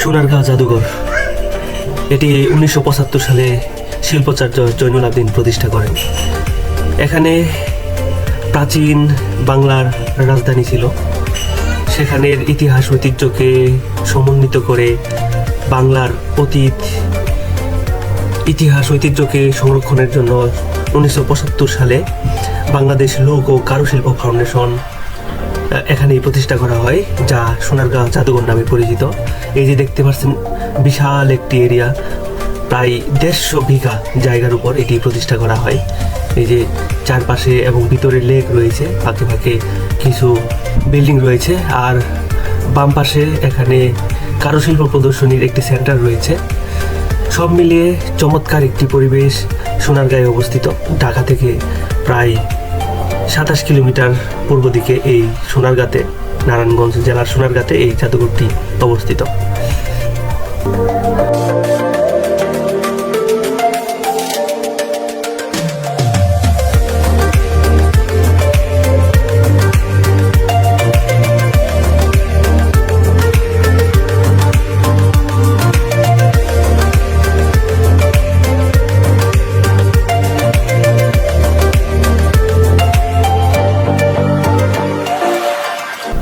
সোনারগাঁও জাদুঘর এটি 1975 সালে শিল্পাচার্য জয়নুল আবেদিন প্রতিষ্ঠা করেন। এখানে প্রাচীন বাংলার রাজধানী ছিল। সেখানের ইতিহাস ঐতিহ্যকে সমন্বিত করে বাংলার অতীত ইতিহাস ঐতিহ্যকে সংরক্ষণের জন্য 1975 সালে বাংলাদেশ লোক ও কারুশিল্প ফাউন্ডেশন এখানেই প্রতিষ্ঠা করা হয়, যা সোনারগাঁও জাদুঘর নামে পরিচিত। এই যে দেখতে পাচ্ছেন বিশাল একটি এরিয়া, প্রায় 150 বিঘা জায়গার উপর এটি প্রতিষ্ঠা করা হয়। এই যে চারপাশে এবং ভিতরে লেক রয়েছে, ফাঁকে ফাঁকে কিছু বিল্ডিং রয়েছে, আর বাম পাশে এখানে কারুশিল্প প্রদর্শনীর একটি সেন্টার রয়েছে। সব মিলিয়ে চমৎকার একটি পরিবেশ সোনারগাঁয়ে অবস্থিত। ঢাকা থেকে প্রায় 27 কিলোমিটার পূর্ব দিকে এই সোনারগাঁতে, নারায়ণগঞ্জ জেলার সোনারগাঁতে এই জাদুঘরটি অবস্থিত।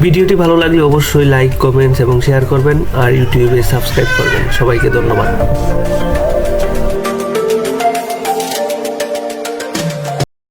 ভিডিওটি ভালো লাগলে অবশ্যই লাইক, কমেন্টস এবং শেয়ার করবেন, আর ইউটিউবে সাবস্ক্রাইব করবেন। সবাইকে ধন্যবাদ।